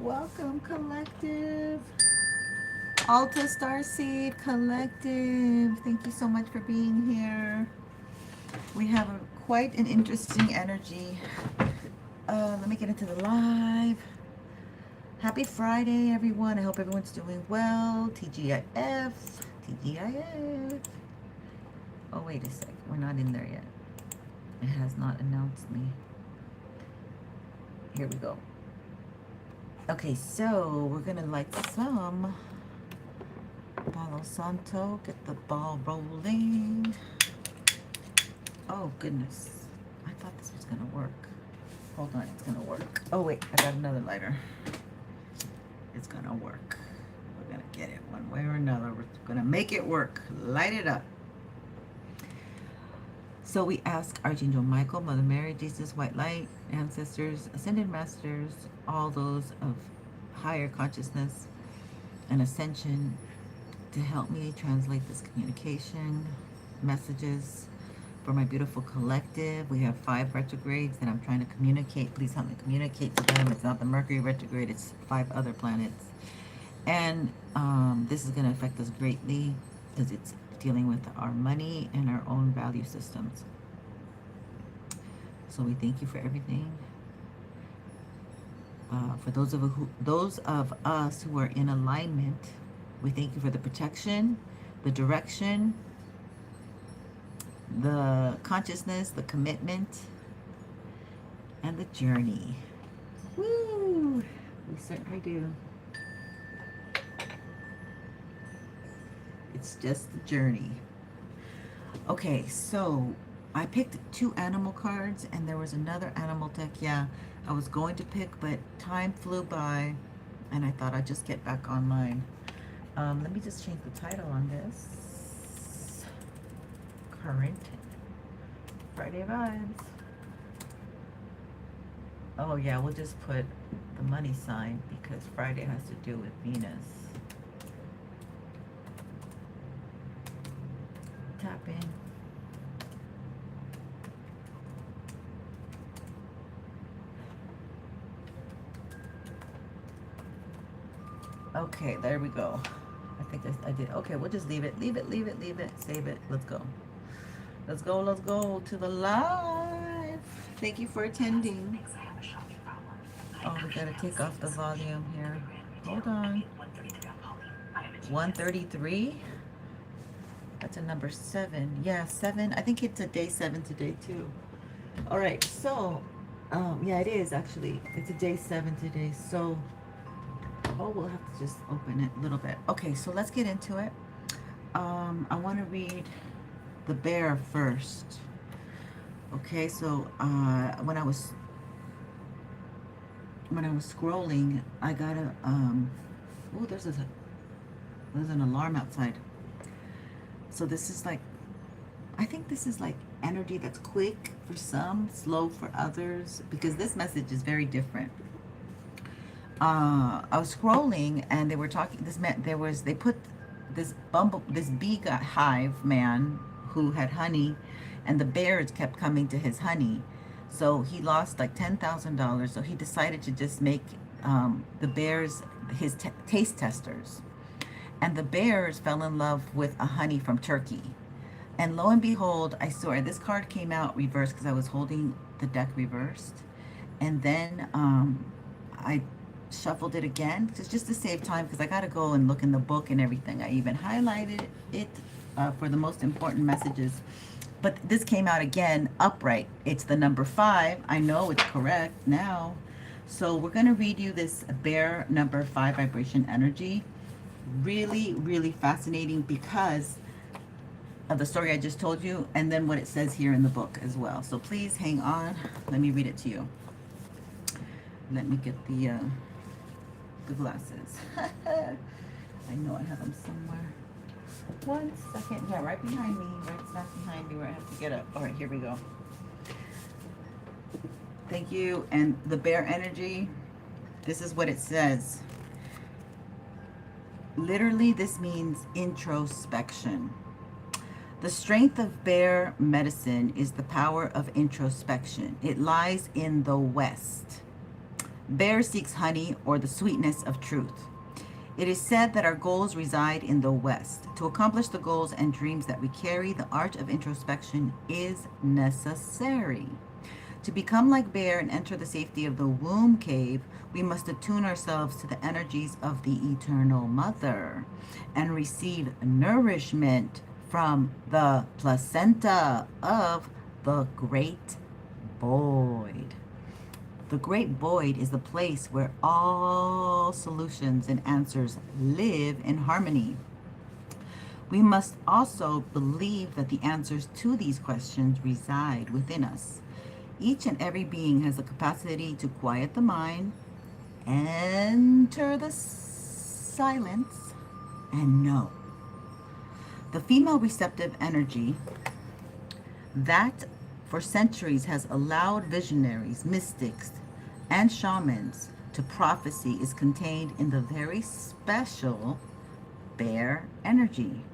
Welcome, collective. Alta Starseed Collective. Thank you so much for being here. We have quite an interesting energy. Let me get into the live. Happy Friday, everyone. I hope everyone's doing well. TGIF. TGIF. Oh, wait a sec. We're not in there yet. It has not announced me. Here we go. Okay, so we're going to light some Palo Santo. Get the ball rolling. Oh, goodness. I thought this was going to work. Hold on, it's going to work. Oh, wait, I got another lighter. It's going to work. We're going to get it one way or another. We're going to make it work. Light it up. So we ask Archangel Michael, Mother Mary, Jesus, White Light, ancestors, ascended masters, all those of higher consciousness and ascension to help me translate this communication, messages for my beautiful collective. We have 5 retrogrades that I'm trying to communicate. Please help me communicate to them. It's not the Mercury retrograde, it's 5 other planets. And this is going to affect us greatly because it's dealing with our money and our own value systems. So we thank you for everything. For those of us who are in alignment, we thank you for the protection, the direction, the consciousness, the commitment, and the journey. Woo! We certainly do. It's just the journey. Okay, so I picked 2 animal cards, and there was another animal deck. Yeah, I was going to pick, but time flew by, and I thought I'd just get back online. Let me just change the title on this. Current Friday vibes. Oh yeah, we'll just put the money sign because Friday has to do with Venus. Tap in. Okay, there we go. I think I did. Okay, we'll just leave it. Leave it, leave it, leave it. Save it. Let's go. Let's go, let's go to the live. Thank you for attending. Oh, we gotta take off the volume here. Hold on. 133? That's a number 7. Yeah, 7. I think it's a day 7 today too. All right, so, yeah, it is actually. It's a day 7 today. So, oh, we'll have to just open it a little bit. Okay, so let's get into it. I want to read the bear first. Okay, so when I was scrolling, I got a oh, there's an alarm outside. So this is like, I think this is like energy that's quick for some, slow for others, because this message is very different. I was scrolling and they were talking. They put this bee hive man who had honey, and the bears kept coming to his honey, so he lost like $10,000. So he decided to just make the bears his taste testers, and the bears fell in love with a honey from Turkey. And lo and behold, I saw this card came out reversed because I was holding the deck reversed, and then I shuffled it again just to save time because I got to go and look in the book and everything. I even highlighted it for the most important messages. But this came out again upright. It's the number 5. I know it's correct now. So we're going to read you this bear number 5 vibration energy. Really, really fascinating because of the story I just told you, and then what it says here in the book as well. So please hang on. Let me read it to you. Let me get the glasses. I know I have them somewhere. 1 second. Yeah, right behind me. Right smack behind me where I have to get up. All right, here we go. Thank you. And the bear energy, this is what it says. Literally, this means introspection. The strength of bear medicine is the power of introspection. It lies in the West. Bear seeks honey or the sweetness of truth. It is said that our goals reside in the West. To accomplish the goals and dreams that we carry, the art of introspection is necessary. To become like Bear and enter the safety of the womb cave, we must attune ourselves to the energies of the Eternal Mother and receive nourishment from the placenta of the Great Void. The Great Void is the place where all solutions and answers live in harmony. We must also believe that the answers to these questions reside within us. Each and every being has the capacity to quiet the mind, enter the silence, and know. The female receptive energy that for centuries has allowed visionaries, mystics, and shamans to prophecy is contained in the very special bear energy.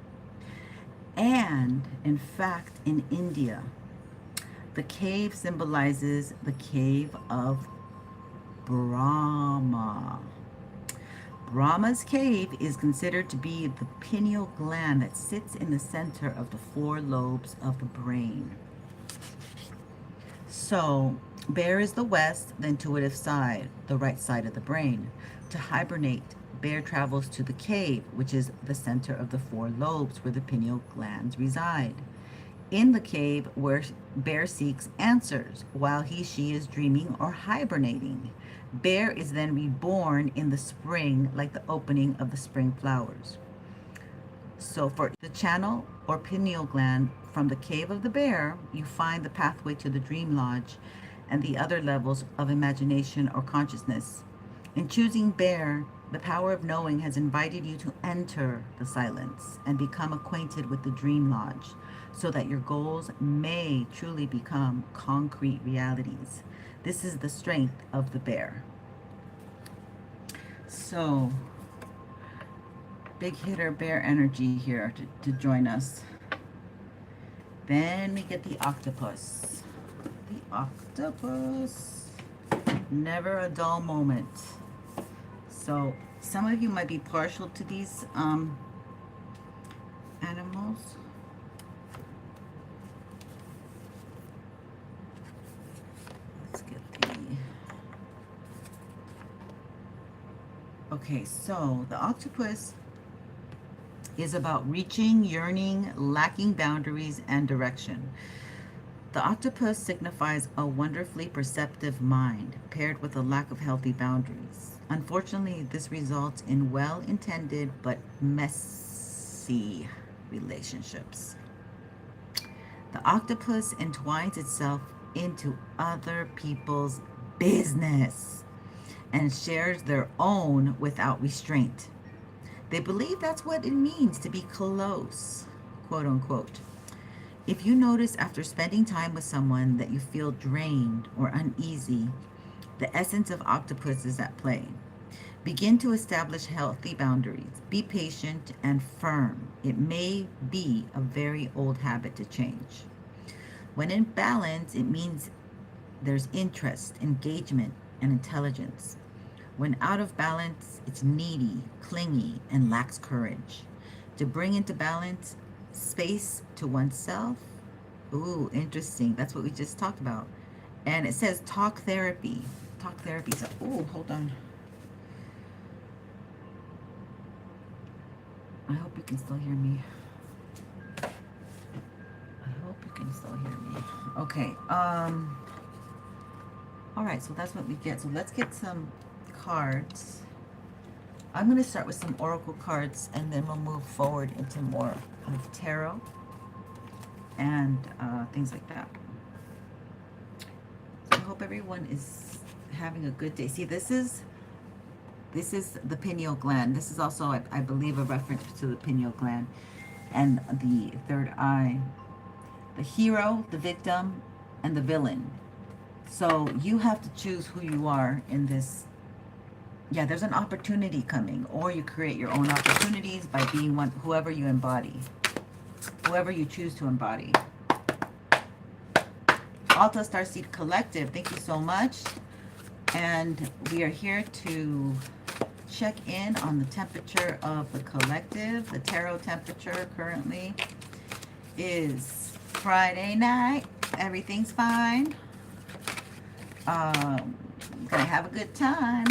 And in fact, in India, the cave symbolizes the cave of Brahma. Brahma's cave is considered to be the pineal gland that sits in the center of the four lobes of the brain. So, bear is the west, the intuitive side, the right side of the brain. To hibernate, bear travels to the cave, which is the center of the four lobes where the pineal glands reside. In the cave, where bear seeks answers while he/she is dreaming or hibernating. Bear is then reborn in the spring, like the opening of the spring flowers. So for the channel or pineal gland from the cave of the bear, you find the pathway to the dream lodge and the other levels of imagination or consciousness. In choosing bear, the power of knowing has invited you to enter the silence and become acquainted with the dream lodge so that your goals may truly become concrete realities. This is the strength of the bear. So, big hitter bear energy here to join us. Then we get the octopus. The octopus. Never a dull moment. So some of you might be partial to these animals. Let's get the... Okay, so the octopus is about reaching, yearning, lacking boundaries and direction. The octopus signifies a wonderfully perceptive mind paired with a lack of healthy boundaries. Unfortunately, this results in well-intended but messy relationships. The octopus entwines itself into other people's business and shares their own without restraint. They believe that's what it means to be close, quote unquote. If you notice after spending time with someone that you feel drained or uneasy, the essence of octopus is at play. Begin to establish healthy boundaries. Be patient and firm. It may be a very old habit to change. When in balance, it means there's interest, engagement, and intelligence. When out of balance, it's needy, clingy, and lacks courage. To bring into balance, space to oneself. Ooh, interesting. That's what we just talked about. And it says talk therapy. Talk therapy. So, ooh, hold on. I hope you can still hear me. I hope you can still hear me. Okay. All right. So that's what we get. So let's get some cards. I'm going to start with some oracle cards, and then we'll move forward into more of tarot and things like that. So I hope everyone is having a good day. See, this is the pineal gland. This is also, I believe, a reference to the pineal gland and the third eye. The hero, the victim, and the villain. So you have to choose who you are in this. Yeah, there's an opportunity coming, or you create your own opportunities by being whoever you embody, whoever you choose to embody. Alta Starseed Collective, thank you so much. And we are here to check in on the temperature of the collective. The tarot temperature currently is Friday night. Everything's fine. Gonna have a good time.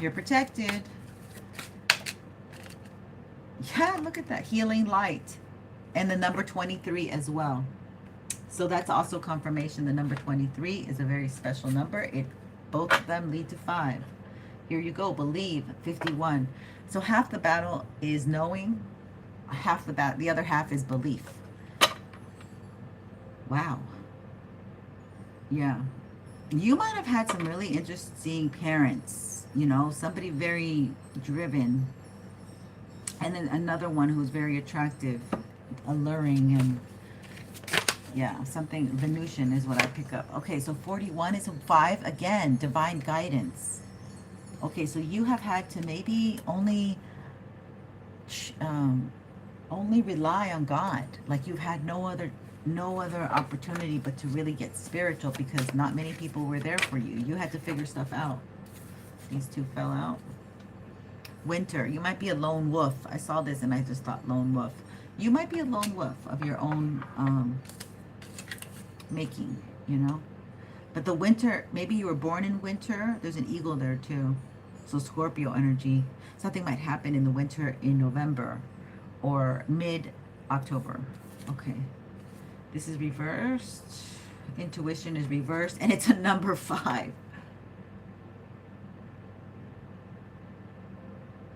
You're protected. Yeah, look at that. Healing light. And the number 23 as well. So that's also confirmation. The number 23 is a very special number. Both of them lead to 5. Here you go. Believe. 51. So half the battle is knowing. The other half is belief. Wow. Yeah. You might have had some really interesting parents. You know, somebody very driven. And then another one who's very attractive, alluring, and yeah, something Venusian is what I pick up. Okay, so 41 is a 5. Again, divine guidance. Okay, so you have had to maybe only rely on God. Like you've had no other opportunity but to really get spiritual, because not many people were there for you. You had to figure stuff out. These two fell out. Winter, you might be a lone wolf. I saw this and I just thought lone wolf. You might be a lone wolf of your own making, you know. But the winter, maybe you were born in winter. There's an eagle there too. So Scorpio energy. Something might happen in the winter in November or mid-October. Okay. This is reversed. Intuition is reversed. And it's a number 5.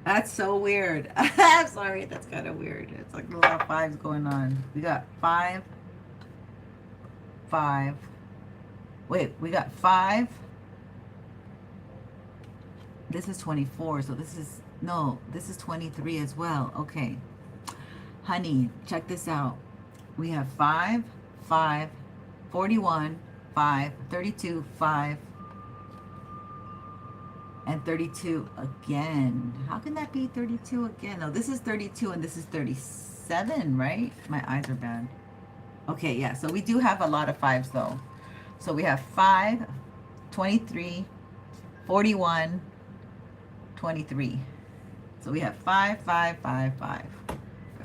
That's so weird. I'm sorry, that's kind of weird. It's like a lot of 5s going on. We got 5, 5. Wait, we got 5. This is 24, so this is 23 as well. Okay. Honey, check this out. We have 5, 5, 41, 5, 32, 5. And 32 again. How can that be 32 again? No, this is 32 and this is 37, right? My eyes are bad. Okay, yeah. So we do have a lot of 5s though. So we have 5, 23, 41, 23. So we have 5, 5, 5, 5.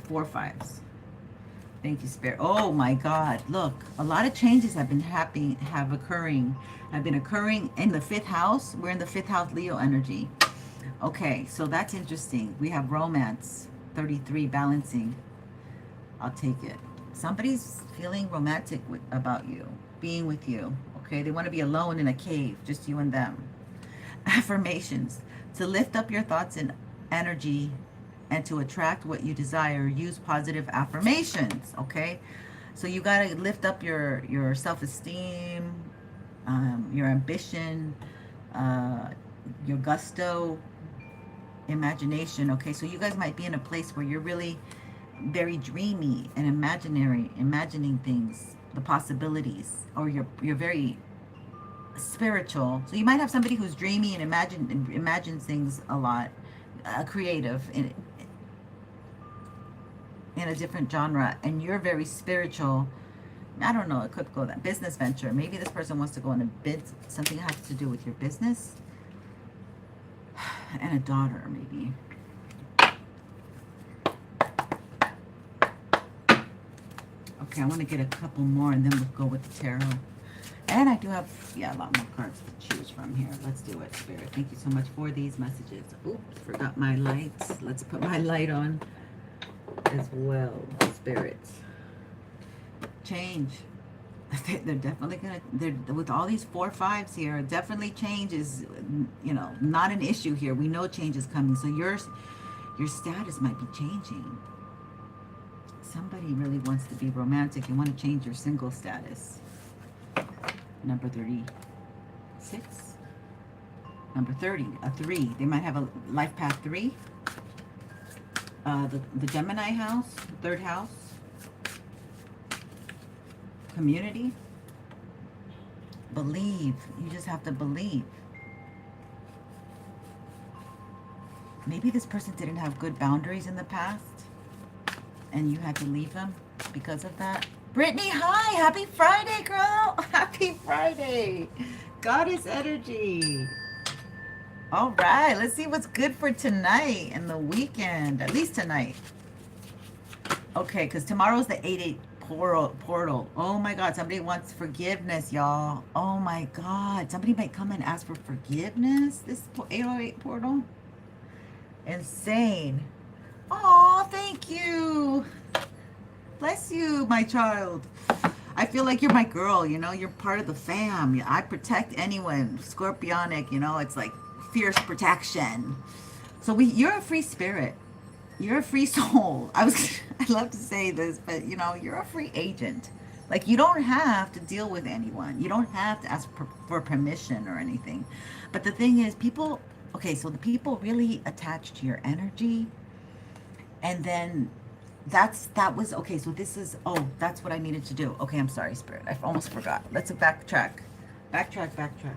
4 5s. Thank you, Spirit. Oh my God. Look, a lot of changes have been occurring in the 5th house. We're in the 5th house Leo energy. Okay, so that's interesting. We have romance, 33, balancing. I'll take it. Somebody's feeling romantic about you, being with you. Okay, they want to be alone in a cave, just you and them. Affirmations. To lift up your thoughts and energy and to attract what you desire, use positive affirmations. Okay, so you got to lift up your self-esteem, your ambition, your gusto, imagination. Okay, so you guys might be in a place where you're really very dreamy and imagining things, the possibilities, or you're very spiritual. So you might have somebody who's dreamy and imagines things a lot, creative in a different genre, and you're very spiritual. I don't know, it could go that business venture. Maybe this person wants to go on a bid, something has to do with your business. And a daughter, maybe. Okay, I want to get a couple more and then we'll go with the tarot. And I do have, a lot more cards to choose from here. Let's do it, Spirit. Thank you so much for these messages. Oops, forgot my lights. Let's put my light on as well, Spirit. Change. They're definitely gonna, with all these 4 5s here, definitely change is, not an issue here. We know change is coming. So your status might be changing. Somebody really wants to be romantic and want to change your single status. Number 36. Number 30, a 3. They might have a life path 3. The Gemini house, 3rd house. Community. Believe. You just have to believe. Maybe this person didn't have good boundaries in the past and you had to leave them because of that. Brittany, hi. Happy Friday, girl. Happy Friday. Goddess energy. All right, let's see what's good for tonight and the weekend. At least tonight. Okay, because tomorrow's the 8-8 portal. Oh my God, somebody wants forgiveness, y'all. Oh my God, somebody might come and ask for forgiveness. This 808 portal. Insane. Oh, thank you. Bless you, my child. I feel like you're my girl, you know, you're part of the fam. I protect anyone. Scorpionic, you know, it's like fierce protection. So you're a free spirit. You're a free soul. I love to say this, but you know, you're a free agent. Like you don't have to deal with anyone. You don't have to ask for permission or anything. But the thing is, people, okay, so the people really attach to your energy. And then that was okay. So this is, oh, that's what I needed to do. Okay, I'm sorry, Spirit. I almost forgot. Let's backtrack. Backtrack.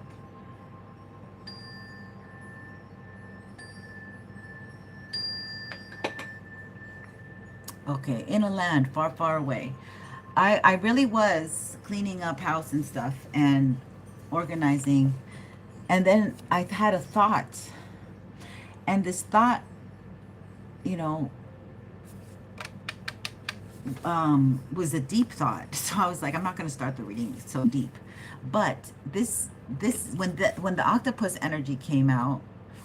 Okay, in a land far, far away. I really was cleaning up house and stuff and organizing. And then I had a thought. And this thought, you know, was a deep thought. So I was like, I'm not going to start the reading so deep. But this when the octopus energy came out,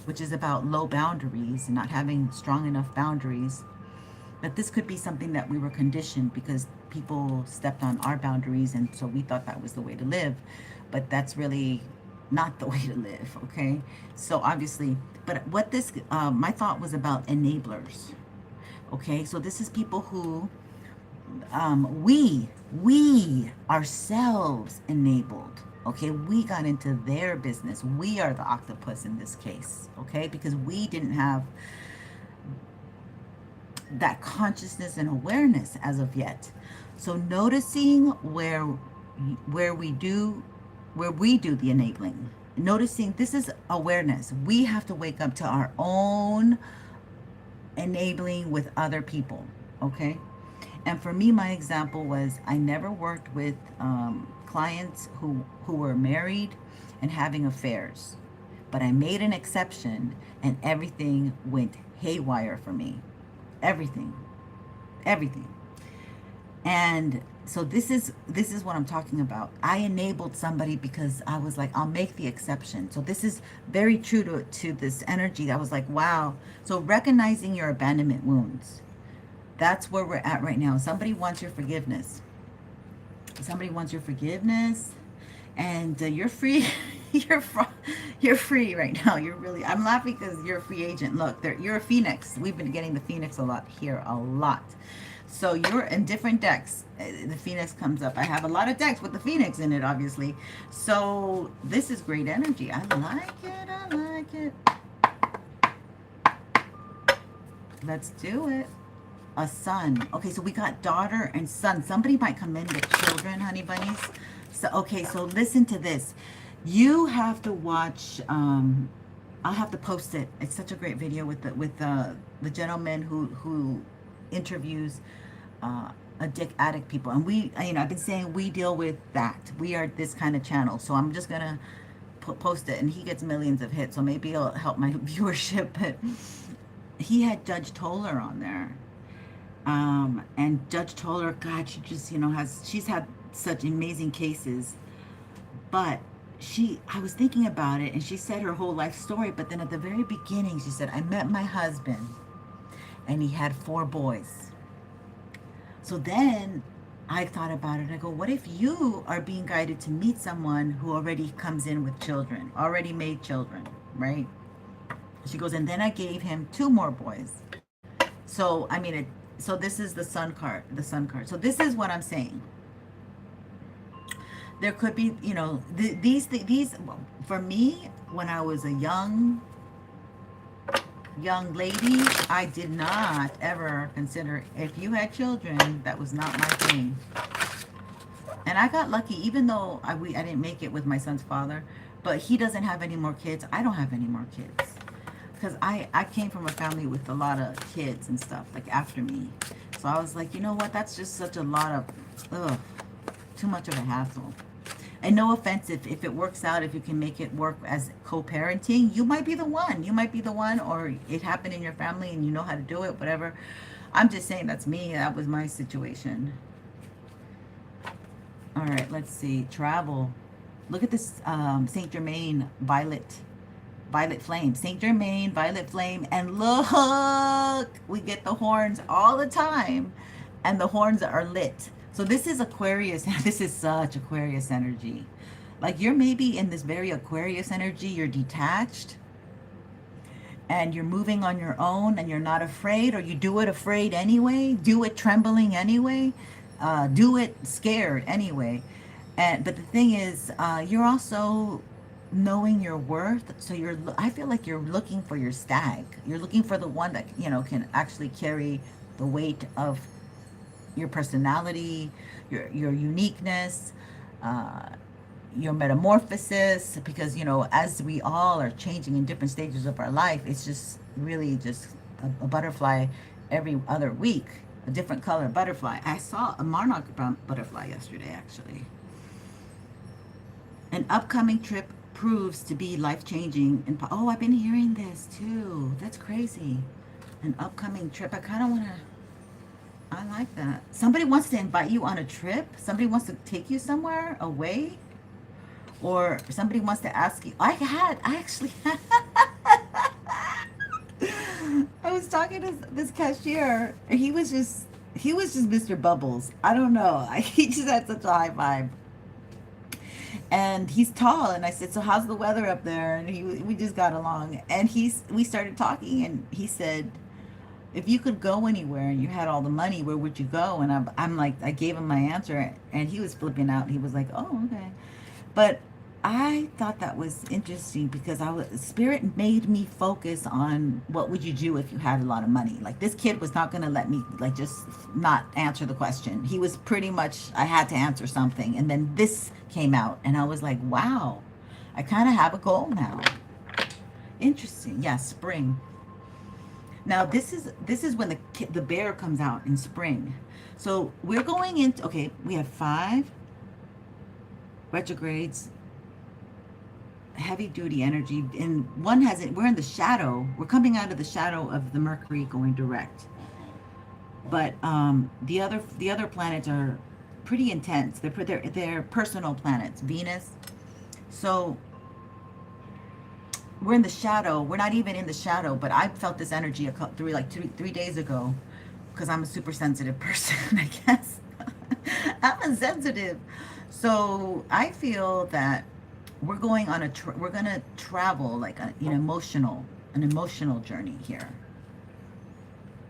which is about low boundaries and not having strong enough boundaries, that this could be something that we were conditioned because people stepped on our boundaries, and so we thought that was the way to live. But that's really not the way to live, okay? So obviously, but what this, my thought was about enablers, okay? So this is people who, we ourselves enabled, okay? We got into their business. We are the octopus in this case, okay? Because we didn't have that consciousness and awareness as of yet. So noticing where we do the enabling, noticing this is awareness. We have to wake up to our own enabling with other people, okay? And for me, my example was I never worked with clients who were married and having affairs, but I made an exception and everything went haywire for me. Everything. And so this is what I'm talking about. I enabled somebody because I was like, I'll make the exception. So this is very true to this energy. I was like, wow. So recognizing your abandonment wounds, that's where we're at right now. Somebody wants your forgiveness. And you're free. You're free right now. I'm laughing because you're a free agent. Look, you're a phoenix. We've been getting the phoenix a lot. So you're in different decks. The phoenix comes up. I have a lot of decks with the phoenix in it, obviously. So this is great energy. I like it. Let's do it. A son. Okay, so we got daughter and son. Somebody might come in with children, honey bunnies. So, okay, so listen to this. You have to watch, I'll have to post it. It's such a great video with the gentleman who interviews addict people. And I've been saying we deal with that. We are this kind of channel. So I'm just going to post it. And he gets millions of hits. So maybe it'll help my viewership. But he had Judge Toller on there. And Judge Toller, God, she just, she's had such amazing cases. But I was thinking about it, and she said her whole life story, but then at the very beginning, she said, I met my husband, and he had 4 boys. So then I thought about it. I go, what if you are being guided to meet someone who already comes in with children, already made children, right? She goes, and then I gave him 2 more boys. So, so this is the sun card. So this is what I'm saying. There could be, these, for me, when I was a young lady, I did not ever consider, if you had children, that was not my thing. And I got lucky, even though I didn't make it with my son's father, but he doesn't have any more kids. I don't have any more kids. Because I came from a family with a lot of kids and stuff, like after me. So I was like, you know what, that's just such a lot of, too much of a hassle. And no offense, if it works out, if you can make it work as co-parenting, you might be the one. You might be the one, or it happened in your family and you know how to do it, whatever. I'm just saying that's me. That was my situation. All right, let's see. Travel. Look at this Saint Germain violet flame. Saint Germain violet flame. And look, we get the horns all the time. And the horns are lit. So this is Aquarius. This is such Aquarius energy. Like you're maybe in this very Aquarius energy. You're detached. And you're moving on your own. And you're not afraid. Or you do it afraid anyway. Do it trembling anyway. Do it scared anyway. But the thing is, you're also knowing your worth. So I feel like you're looking for your stag. You're looking for the one that, you know, can actually carry the weight of your personality, your uniqueness, your metamorphosis, because, you know, as we all are changing in different stages of our life, it's just really just a butterfly every other week, a different color butterfly. I saw a monarch butterfly yesterday, actually. An upcoming trip proves to be life-changing. Oh, I've been hearing this too. That's crazy. An upcoming trip. I kind of want to, I like that. Somebody wants to invite you on a trip. Somebody wants to take you somewhere away. Or somebody wants to ask you. I actually had. I was talking to this cashier. He was just Mr. Bubbles. I don't know. He just had such a high vibe. And he's tall, and I said, so how's the weather up there? And we just got along. And we started talking, and he said, if you could go anywhere and you had all the money, where would you go? And I'm like, I gave him my answer, and he was flipping out. He was like, oh, okay. But I thought that was interesting because Spirit made me focus on what would you do if you had a lot of money. Like this kid was not going to let me like just not answer the question. He was pretty much, I had to answer something. And then this came out and I was like, wow, I kind of have a goal now. Interesting. Yeah, spring. Now this is when the bear comes out in spring. So we're going into, okay, we have 5 retrogrades, heavy duty energy, and one has it. We're in the shadow. We're coming out of the shadow of the Mercury going direct. But the other planets are pretty intense. They're personal planets. Venus. So we're in the shadow. We're not even in the shadow, but I felt this energy three days ago because I'm a super sensitive person, I guess. I'm a sensitive. So I feel that we're going on we're going to travel like an emotional journey here.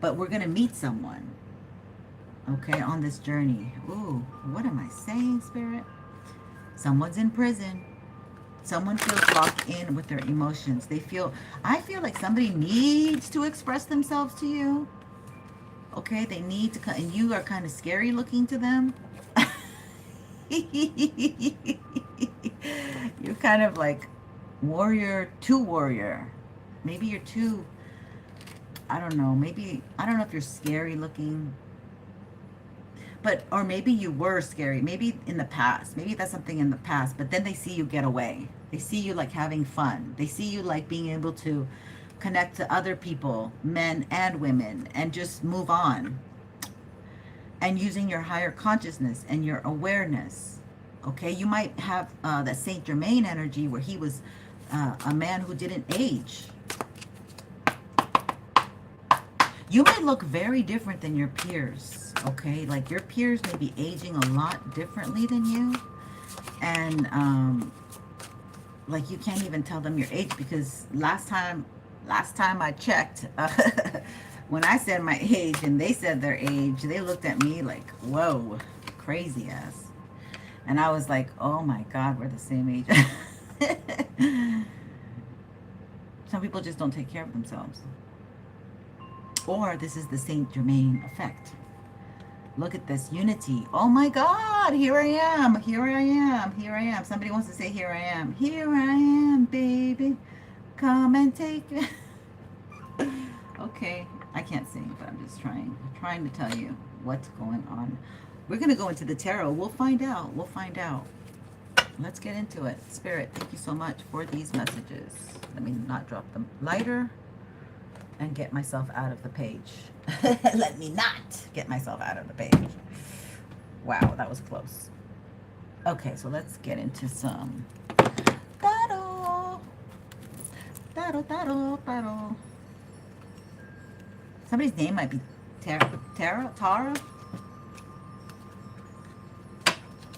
But we're going to meet someone, okay, on this journey. Ooh, what am I saying, Spirit? Someone's in prison. Someone feels locked in with their emotions. I feel like somebody needs to express themselves to you. Okay, they need to, and you are kind of scary looking to them. You're kind of like warrior. Maybe you're too, I don't know. Maybe, I don't know if you're scary looking. Or maybe you were scary. Maybe in the past. Maybe that's something in the past. But then they see you get away. They see you like having fun. They see you like being able to connect to other people, men and women, and just move on. And using your higher consciousness and your awareness. Okay, you might have that Saint Germain energy where he was a man who didn't age. You may look very different than your peers, okay? Like your peers may be aging a lot differently than you. And like you can't even tell them your age because last time I checked, when I said my age and they said their age, they looked at me like, whoa, crazy ass. And I was like, oh my God, we're the same age. Some people just don't take care of themselves. Or this is the Saint Germain effect. Look at this unity. Oh my God, here I am. Here I am. Here I am. Somebody wants to say, here I am. Here I am, baby. Come and take me. Okay, I can't sing, but I'm just trying to tell you what's going on. We're going to go into the tarot. We'll find out. We'll find out. Let's get into it. Spirit, thank you so much for these messages. Let me not drop the lighter and get myself out of the page. Let me not get myself out of the page. Wow, that was close. Okay, so let's get into some tarot. Tarot. Somebody's name might be Tara?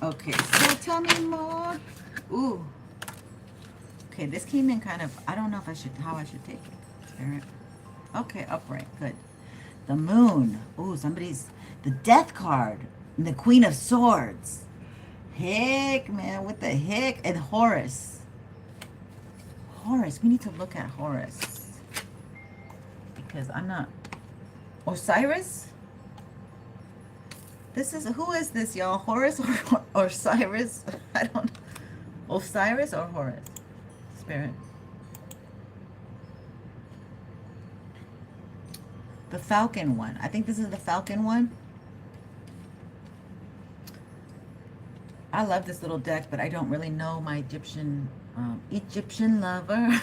Okay, so tell me more. Ooh. Okay, this came in kind of, I don't know if I should, how I should take it. Spirit. Okay, upright, good. The moon. Ooh, somebody's, the death card. And the Queen of Swords. Heck, man, what the heck? And Horus. Horus, we need to look at Horus. Because I'm not, Osiris? This is, who is this, y'all? Horus or Cyrus? I don't know. Osiris or Horus? Spirit. The Falcon one. I think this is the Falcon one. I love this little deck, but I don't really know my Egyptian lover.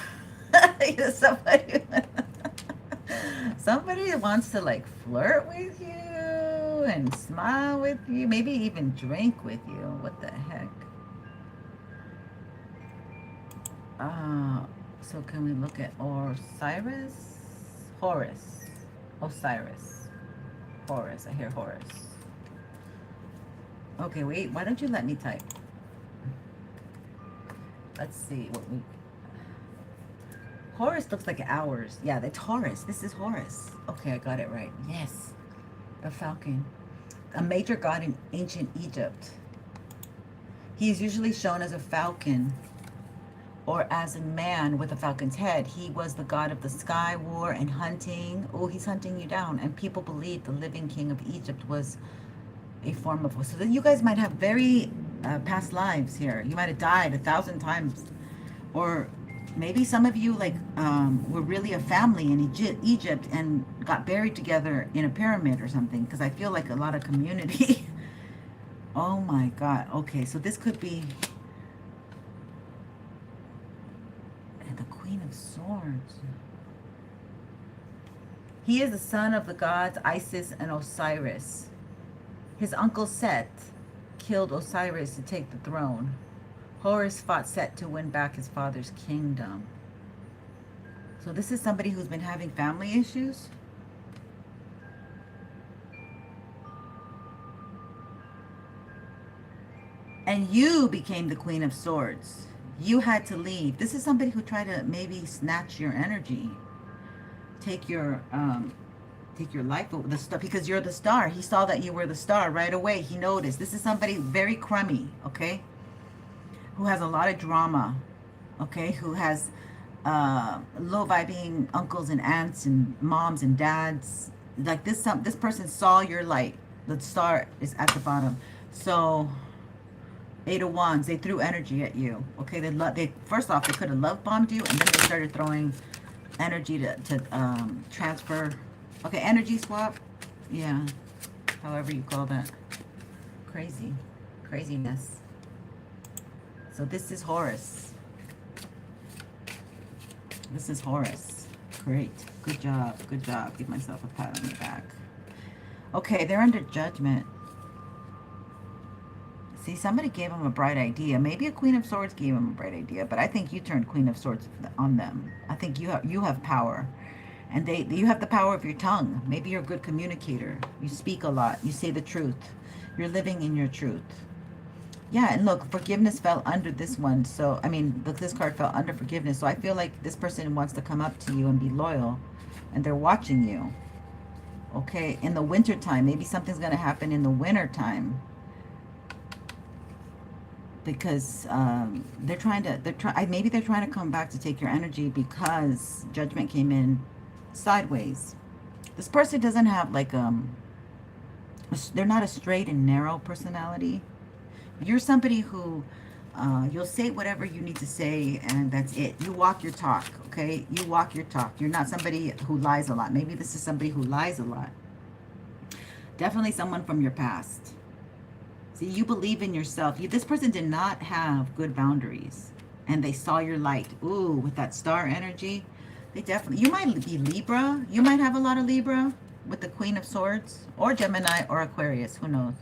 Somebody wants to like flirt with you and smile with you, maybe even drink with you. What the heck? So can we look at Osiris? Horus. Osiris. Horus. I hear Horus. Okay, wait. Why don't you let me type? Let's see what we... Horus looks like hours. Yeah, that's Horus. This is Horus. Okay, I got it right. Yes. The falcon. A major god in ancient Egypt. He is usually shown as a falcon or as a man with a falcon's head. He was the god of the sky, war, and hunting. Oh, he's hunting you down. And people believe the living king of Egypt was a form of... So then you guys might have very past lives here. You might have died 1,000 times. Or maybe some of you like were really a family in Egypt and got buried together in a pyramid or something. Because I feel like a lot of community. Oh my God. Okay, so this could be... the Queen of Swords. He is the son of the gods Isis and Osiris. His uncle Set killed Osiris to take the throne. Horus fought Set to win back his father's kingdom. So this is somebody who's been having family issues. And you became the Queen of Swords. You had to leave. This is somebody who tried to maybe snatch your energy. Take your life, the star, because you're the star. He saw that you were the star right away. He noticed. This is somebody very crummy, okay? Who has a lot of drama, okay? Who has low vibing uncles and aunts and moms and dads. Like this person saw your light. The star is at the bottom. So 8 of Wands, they threw energy at you. Okay, they first off, they could have love bombed you, and then they started throwing energy to transfer. Okay, energy swap. Yeah, however you call that. Craziness. So this is Horus. This is Horus. Great. Good job. Give myself a pat on the back. Okay, they're under judgment. See, somebody gave him a bright idea. Maybe a Queen of Swords gave him a bright idea, but I think you turned Queen of Swords on them. I think you have power. And you have the power of your tongue. Maybe you're a good communicator. You speak a lot. You say the truth. You're living in your truth. Yeah, and look, forgiveness fell under this one. So, I mean, look, this card fell under forgiveness. So I feel like this person wants to come up to you and be loyal. And they're watching you. Okay, in the winter time. Maybe something's going to happen in the winter time. Because maybe they're trying to come back to take your energy because judgment came in sideways. This person doesn't have like they're not a straight and narrow personality. You're somebody who you'll say whatever you need to say, and that's it. You walk your talk. Okay, you walk your talk. You're not somebody who lies a lot. Maybe this is somebody who lies a lot. Definitely someone from your past. See, you believe in yourself. This person did not have good boundaries, and they saw your light. Ooh, with that star energy, they definitely. You might be Libra. You might have a lot of Libra with the Queen of Swords, or Gemini, or Aquarius. Who knows?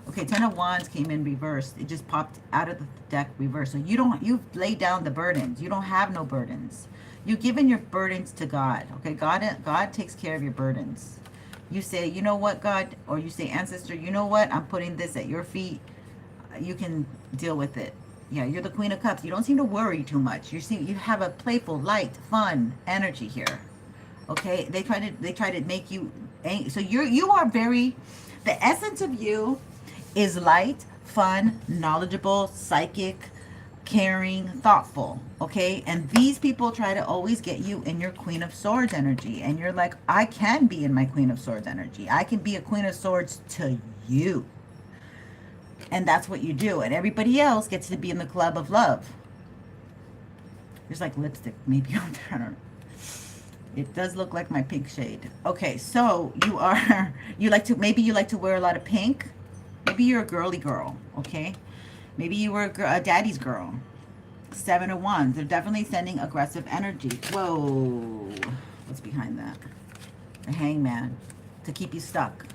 Okay, Ten of Wands came in reversed. It just popped out of the deck reversed. So you've laid down the burdens. You don't have no burdens. You've given your burdens to God. Okay, God takes care of your burdens. You say, you know what, God, or you say, ancestor, you know what, I'm putting this at your feet. You can deal with it. Yeah, you're the Queen of Cups. You don't seem to worry too much. You have a playful, light, fun energy here. Okay, they try to make you angry. So you are very, the essence of you is light, fun, knowledgeable, psychic, caring, thoughtful. Okay, and these people try to always get you in your Queen of Swords energy, and you're like, I can be in my Queen of Swords energy. I can be a Queen of Swords to you. And that's what you do. And everybody else gets to be in the club of love. There's like lipstick maybe on there. I don't know. It does look like my pink shade. Okay, so maybe you like to wear a lot of pink. Maybe you're a girly girl, okay? Maybe you were a daddy's girl. Seven of Wands. They're definitely sending aggressive energy. Whoa. What's behind that? The Hangman. To keep you stuck.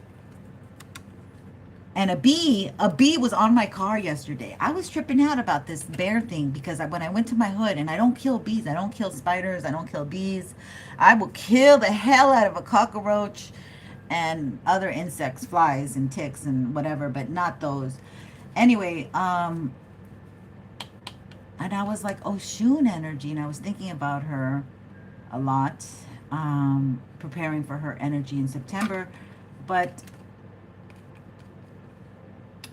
And a bee was on my car yesterday. I was tripping out about this bear thing because when I went to my hood, and I don't kill bees, I don't kill spiders, I don't kill bees. I will kill the hell out of a cockroach and other insects, flies and ticks and whatever, but not those. Anyway, and I was like, oh, Shun energy, and I was thinking about her a lot, preparing for her energy in September, but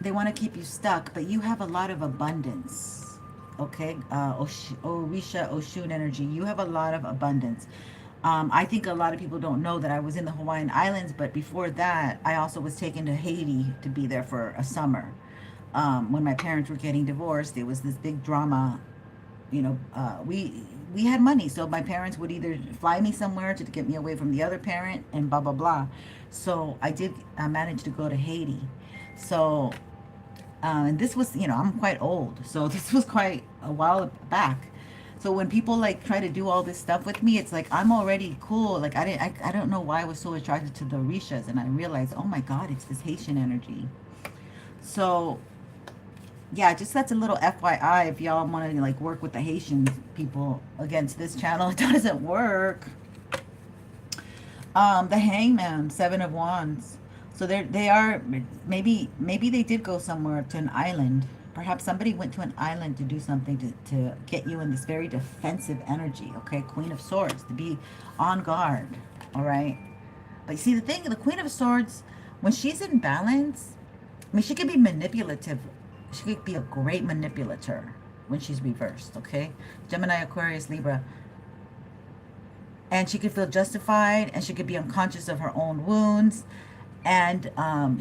they want to keep you stuck, but you have a lot of abundance, okay? Orisha, Oshun energy, you have a lot of abundance. I think a lot of people don't know that I was in the Hawaiian Islands, but before that, I also was taken to Haiti to be there for a summer. When my parents were getting divorced, there was this big drama. You know, we had money, so my parents would either fly me somewhere to get me away from the other parent and blah, blah, blah. So I managed to go to Haiti. So, and this was, you know, I'm quite old, so this was quite a while back. So when people like try to do all this stuff with me, it's like I'm already cool. Like I don't know why I was so attracted to the Orishas, and I realized, oh my God, it's this Haitian energy. So yeah, just that's a little FYI if y'all want to like work with the Haitian people against this channel. It doesn't work. The Hangman, Seven of Wands. So they are, maybe they did go somewhere to an island. Perhaps somebody went to an island to do something to get you in this very defensive energy, okay? Queen of Swords, to be on guard, all right? But you see, the thing, the Queen of Swords, when she's in balance, I mean, she can be manipulative. She could be a great manipulator when she's reversed, okay? Gemini, Aquarius, Libra. And she could feel justified, and she could be unconscious of her own wounds. And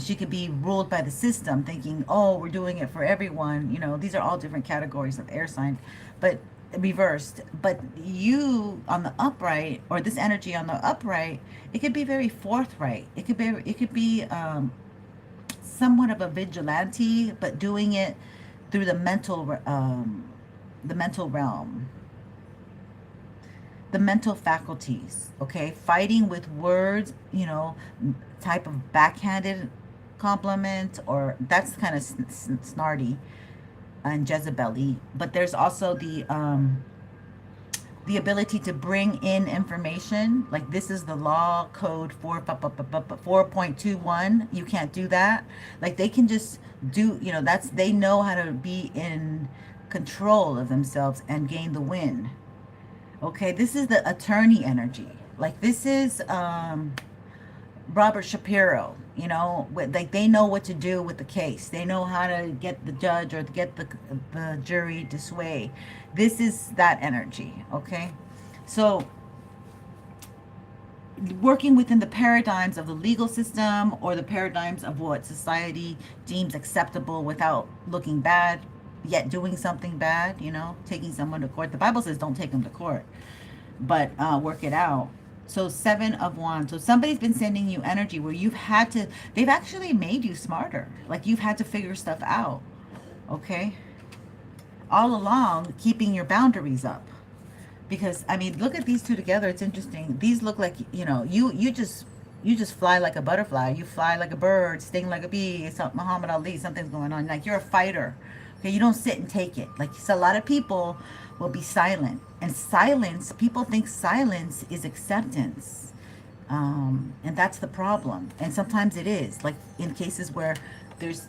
she could be ruled by the system, thinking, oh, we're doing it for everyone. You know, these are all different categories of air sign, but reversed. But you on the upright, or this energy on the upright, it could be very forthright. It could be somewhat of a vigilante, but doing it through the mental realm, the mental faculties, okay? Fighting with words, you know, type of backhanded compliment, or that's kind of snarty and Jezebel-y. But there's also the ability to bring in information, like this is the law code 4.21. You can't do that. Like they can just do, you know, they know how to be in control of themselves and gain the win. Okay, this is the attorney energy. Like this is Robert Shapiro, you know, like they know what to do with the case. They know how to get the judge or get the jury to sway. This is that energy, okay? So working within the paradigms of the legal system, or the paradigms of what society deems acceptable without looking bad, yet doing something bad, you know, taking someone to court. The Bible says don't take them to court, but work it out. So 7 of Wands. So somebody's been sending you energy where you've had to, they've actually made you smarter. Like you've had to figure stuff out. Okay. All along, keeping your boundaries up. Because, I mean, look at these two together. It's interesting. These look like, you know, you just fly like a butterfly. You fly like a bird, sting like a bee. It's like Muhammad Ali. Something's going on. Like you're a fighter. Okay, you don't sit and take it. Like so a lot of people will be silent, and silence. People think silence is acceptance, and that's the problem. And sometimes it is. Like in cases where there's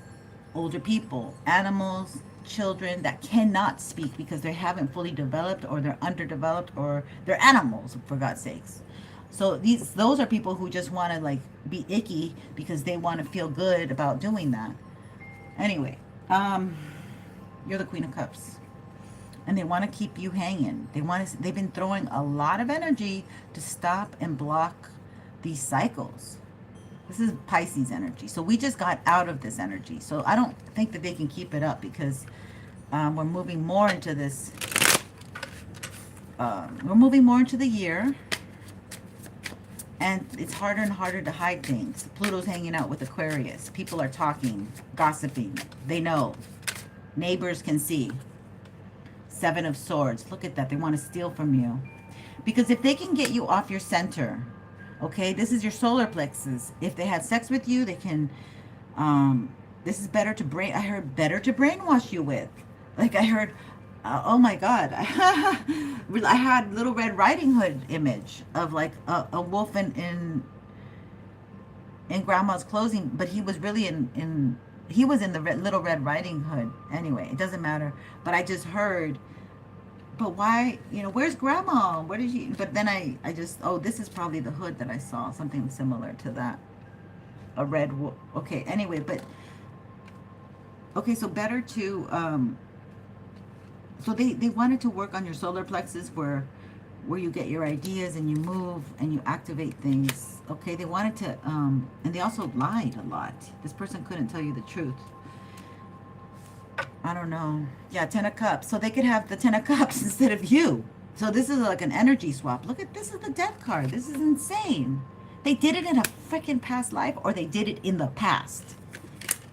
older people, animals, children that cannot speak because they haven't fully developed, or they're underdeveloped, or they're animals, for God's sakes. So those are people who just want to like be icky because they want to feel good about doing that. Anyway, you're the Queen of Cups, and they want to keep you hanging. They've been throwing a lot of energy to stop and block these cycles. This is Pisces energy. So we just got out of this energy. So I don't think that they can keep it up because we're moving more into this. We're moving more into the year. And it's harder and harder to hide things. Pluto's hanging out with Aquarius. People are talking, gossiping. They know. Neighbors can see. 7 of Swords. Look at that. They want to steal from you. Because if they can get you off your center, okay, this is your solar plexus. If they had sex with you, they can, this is better to I heard better to brainwash you with. Like I heard, oh my God. I had Little Red Riding Hood image of like a wolf in Grandma's clothing, but he was really he was in the Little Red Riding Hood. Anyway, it doesn't matter. But I just heard, but why, you know, where's Grandma? Where did she, but then I just, oh, this is probably the hood that I saw, something similar to that. A red wolf. Okay, anyway, but, okay, so better to, so they wanted to work on your solar plexus where you get your ideas and you move and you activate things. Okay, they wanted to, and they also lied a lot. This person couldn't tell you the truth. I don't know. Yeah, 10 of Cups. So they could have the 10 of Cups instead of you. So this is like an energy swap. Look at, this is the Death card. This is insane. They did it in a freaking past life, or they did it in the past.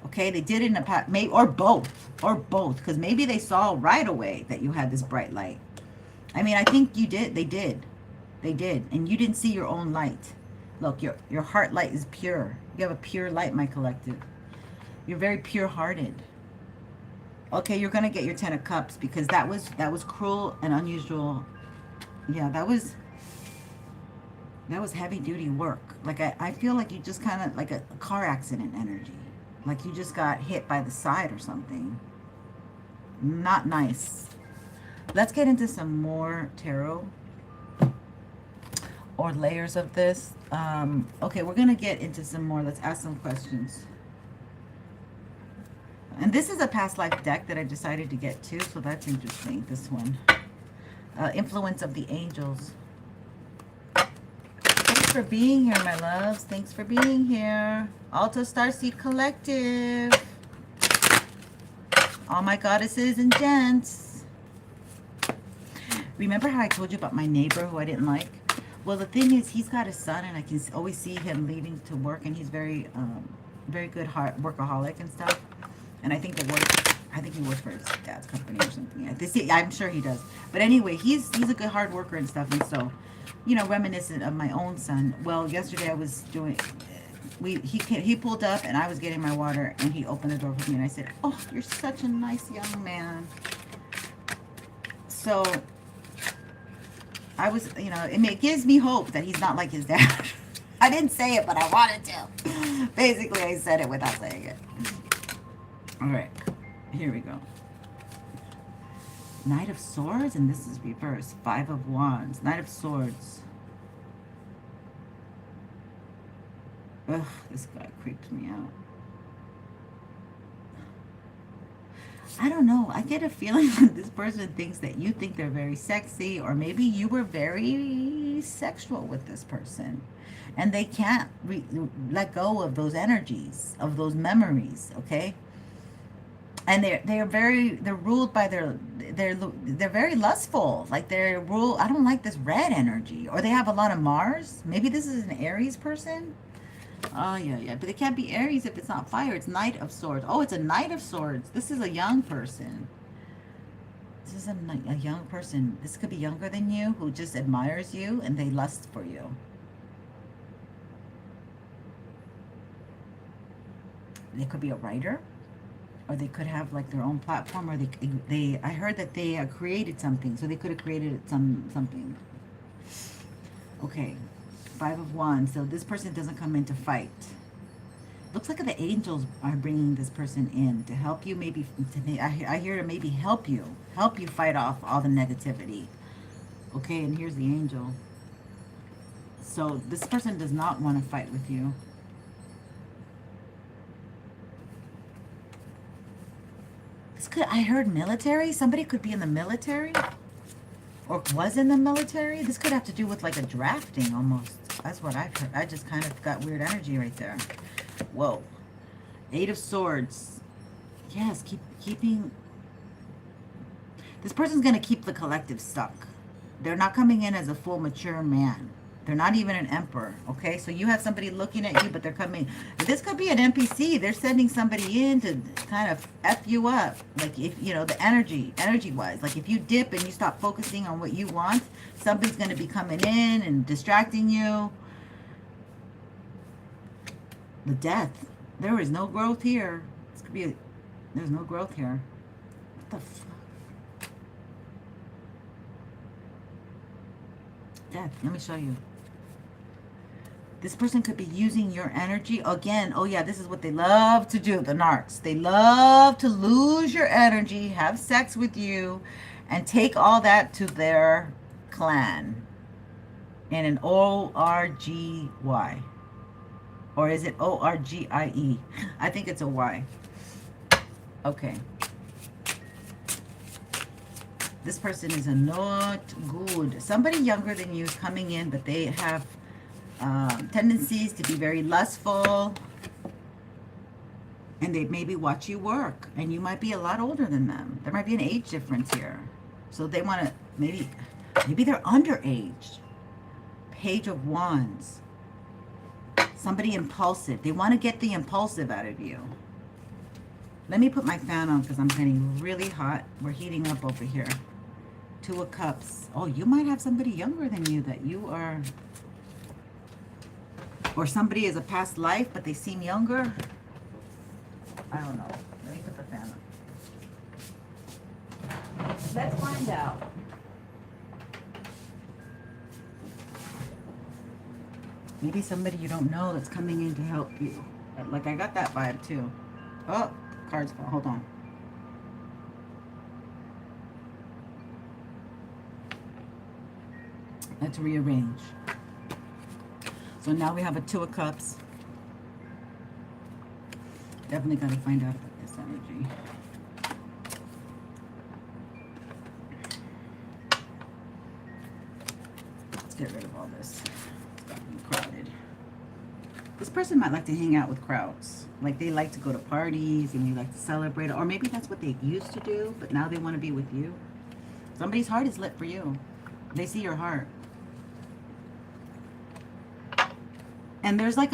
Okay, they did it in the past, maybe, or both, because maybe they saw right away that you had this bright light. I mean, I think you did. They did, and you didn't see your own light. Look, your heart light is pure. You have a pure light, my collective. You're very pure-hearted. Okay, you're gonna get your 10 of Cups because that was cruel and unusual. Yeah, that was heavy-duty work. Like I feel like you just kind of like a car accident energy. Like you just got hit by the side or something. Not nice. Let's get into some more tarot or layers of this. Okay, we're going to get into some more. Let's ask some questions. And this is a past life deck that I decided to get to, so that's interesting, this one. Influence of the angels. Thanks for being here, my loves. Thanks for being here. Alto Starseed Collective. All my goddesses and gents. Remember how I told you about my neighbor who I didn't like? Well, the thing is, he's got a son, and I can always see him leaving to work, and he's very, very good workaholic and stuff. And I think he works for his dad's company or something. I'm sure he does. But anyway, he's a good hard worker and stuff, and so, you know, reminiscent of my own son. Well, yesterday I was doing, he pulled up, and I was getting my water, and he opened the door for me, and I said, "Oh, you're such a nice young man." So I was, you know, it gives me hope that he's not like his dad. I didn't say it, but I wanted to. Basically, I said it without saying it. All right, here we go. Knight of Swords, and this is reversed. 5 of Wands. Knight of Swords. Ugh, this guy creeps me out. I don't know. I get a feeling that this person thinks that you think they're very sexy, or maybe you were very sexual with this person. And they can't let go of those energies, of those memories, okay? And they're ruled by they're very lustful. Like they're ruled. I don't like this red energy. Or they have a lot of Mars. Maybe this is an Aries person. Oh, yeah, yeah. But it can't be Aries if it's not fire. It's Knight of Swords. Oh, it's a Knight of Swords. This is a young person. This is a young person. This could be younger than you who just admires you and they lust for you. They could be a writer, or they could have like their own platform, or they I heard that they created something, so they could have created something. Okay, 5 of Wands. So this person doesn't come in to fight. Looks like the angels are bringing this person in to help you. Maybe I hear to maybe help you fight off all the negativity. Okay, and here's the angel. So this person does not want to fight with you. I heard military. Somebody could be in the military or was in the military. This could have to do with like a drafting almost. That's what I've heard. I just kind of got weird energy right there. Whoa. 8 of Swords. Yes, keeping. This person's going to keep the collective stuck. They're not coming in as a full mature man. They're not even an emperor, okay? So you have somebody looking at you, but they're coming. This could be an NPC. They're sending somebody in to kind of F you up. Like, if, you know, the energy-wise. Like, if you dip and you stop focusing on what you want, somebody's going to be coming in and distracting you. The Death. There is no growth here. This could be there's no growth here. What the fuck? Death. Let me show you. This person could be using your energy again. Oh yeah, this is what they love to do, the narcs. They love to lose your energy, have sex with you, and take all that to their clan in an O-R-G-Y. Or is it O-R-G-I-E? I think it's a Y. Okay. This person is a not good. Somebody younger than you is coming in, but they have tendencies to be very lustful, and they maybe watch you work, and you might be a lot older than them. There might be an age difference here, so they want to maybe they're underage. Page of Wands. Somebody impulsive. They want to get the impulsive out of you. Let me put my fan on because I'm getting really hot. We're heating up over here. 2 of Cups. Oh, you might have somebody younger than you that you are. Or somebody is a past life, but they seem younger. I don't know. Let me put the fan on. Let's find out. Maybe somebody you don't know that's coming in to help you. Like, I got that vibe too. Oh, cards fall. Hold on. Let's rearrange. So now we have a 2 of Cups. Definitely got to find out about this energy. Let's get rid of all this. It's got to be crowded. This person might like to hang out with crowds. Like, they like to go to parties and they like to celebrate. Or maybe that's what they used to do, but now they want to be with you. Somebody's heart is lit for you. They see your heart. And there's like